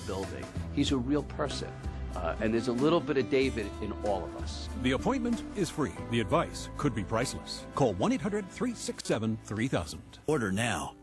building. He's a real person. And there's a little bit of David in all of us. The appointment is free. The advice could be priceless. Call 1-800-367-3000. Order now.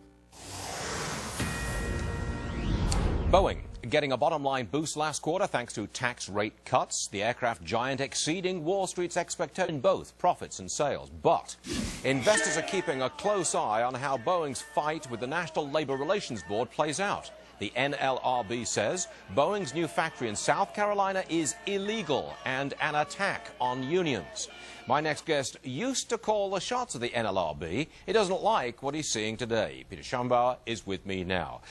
Boeing getting a bottom-line boost last quarter thanks to tax rate cuts. The aircraft giant exceeding Wall Street's expectation in both profits and sales. But investors are keeping a close eye on how Boeing's fight with the National Labor Relations Board plays out. The NLRB says Boeing's new factory in South Carolina is illegal and an attack on unions. My next guest used to call the shots of the NLRB. He doesn't like what he's seeing today. Peter Schaumber is with me now.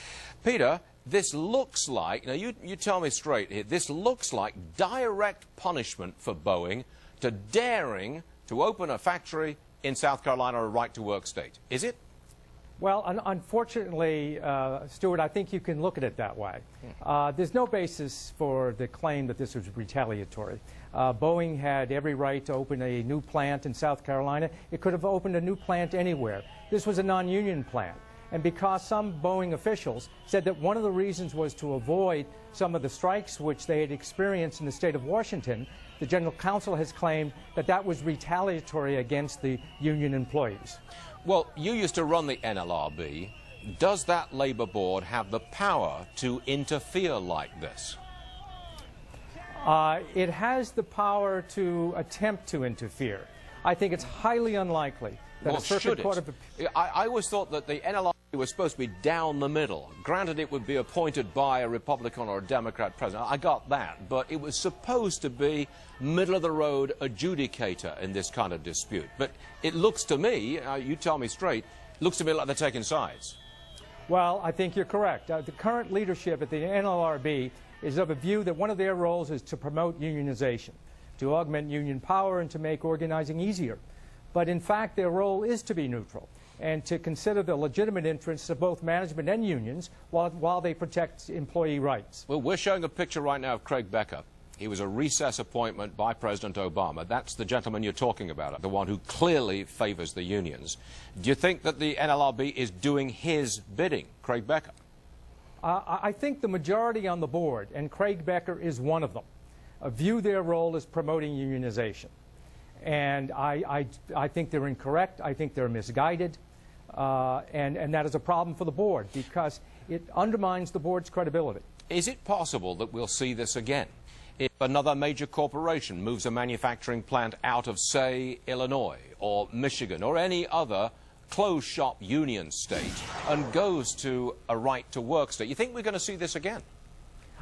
Peter, this looks like, now you tell me straight here, this looks like direct punishment for Boeing to daring to open a factory in South Carolina, a right-to-work state. Is it? Well, unfortunately, Stuart, I think you can look at it that way. There's no basis for the claim that this was retaliatory. Boeing had every right to open a new plant in South Carolina. It could have opened a new plant anywhere. This was a non-union plant. And because some Boeing officials said that one of the reasons was to avoid some of the strikes which they had experienced in the state of Washington, the General Counsel has claimed that that was retaliatory against the union employees. Well, you used to run the NLRB. Does that Labor Board have the power to interfere like this? It has the power to attempt to interfere. I think it's highly unlikely that a circuit court of... I always thought that the NLRB was supposed to be down the middle. Granted, it would be appointed by a Republican or a Democrat president. I got that. But it was supposed to be middle-of-the-road adjudicator in this kind of dispute. But it looks to me, you tell me straight, looks to me like they're taking sides. Well, I think you're correct. The current leadership at the NLRB is of a view that one of their roles is to promote unionization, to augment union power and to make organizing easier. But in fact, their role is to be neutral and to consider the legitimate interests of both management and unions while they protect employee rights. Well, we're showing a picture right now of Craig Becker. He was a recess appointment by President Obama. That's the gentleman you're talking about, the one who clearly favors the unions. Do you think that the NLRB is doing his bidding, Craig Becker? I think the majority on the board, and Craig Becker is one of them, view their role as promoting unionization. And I think they're incorrect. I think they're misguided. And that is a problem for the board because it undermines the board's credibility. Is it possible that we'll see this again? If another major corporation moves a manufacturing plant out of, say, Illinois or Michigan or any other closed-shop union state and goes to a right-to-work state, you think we're going to see this again?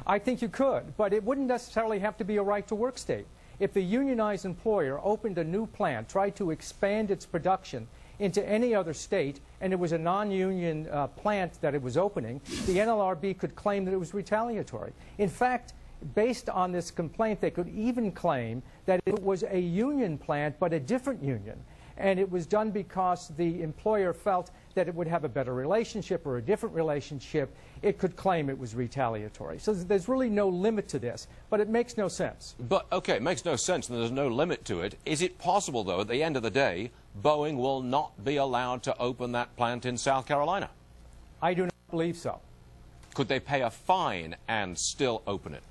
I think you could, but it wouldn't necessarily have to be a right-to-work state. If the unionized employer opened a new plant, tried to expand its production into any other state, and it was a non-union plant that it was opening, the NLRB could claim that it was retaliatory. In fact, based on this complaint, they could even claim that it was a union plant, but a different union. And it was done because the employer felt that it would have a better relationship or a different relationship. It could claim it was retaliatory. So there's really no limit to this, but it makes no sense. But, okay, it makes no sense and there's no limit to it. Is it possible, though, at the end of the day, Boeing will not be allowed to open that plant in South Carolina? I do not believe so. Could they pay a fine and still open it?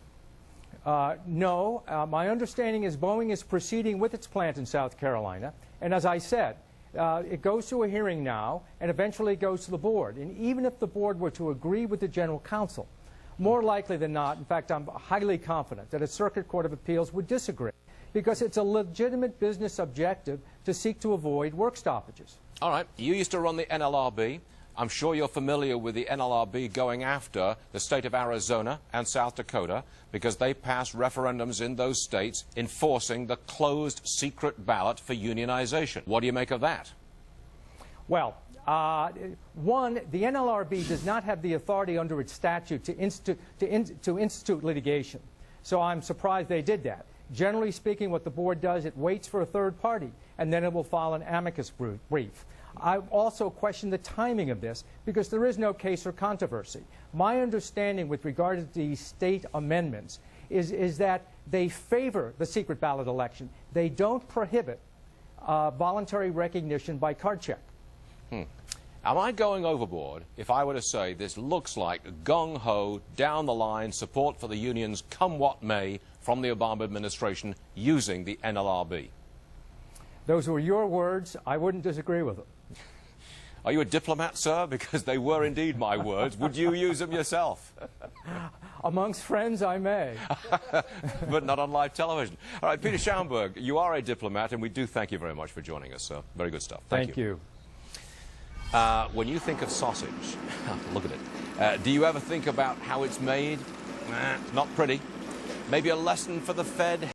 No. My understanding is Boeing is proceeding with its plant in South Carolina. And as I said, it goes to a hearing now and eventually goes to the board. And even if the board were to agree with the General Counsel, more likely than not, in fact, I'm highly confident that a Circuit Court of Appeals would disagree because it's a legitimate business objective to seek to avoid work stoppages. All right. You used to run the NLRB. I'm sure you're familiar with the NLRB going after the state of Arizona and South Dakota because they passed referendums in those states enforcing the closed secret ballot for unionization. What do you make of that? Well, one, the NLRB does not have the authority under its statute to institute litigation. So I'm surprised they did that. Generally speaking, what the board does, it waits for a third party, and then it will file an amicus brief. I also question the timing of this because there is no case or controversy. My understanding with regard to the state amendments is that they favor the secret ballot election. They don't prohibit voluntary recognition by card check. Am I going overboard if I were to say this looks like gung-ho, down the line support for the unions come what may from the Obama administration using the NLRB? Those were your words. I wouldn't disagree with them. Are you a diplomat, sir? Because they were indeed my words. Would you use them yourself? Amongst friends, I may. But not on live television. All right, Peter Schaumber, you are a diplomat, and we do thank you very much for joining us, sir. Very good stuff. Thank you. When you think of sausage, look at it, do you ever think about how it's made? Not pretty. Maybe a lesson for the Fed?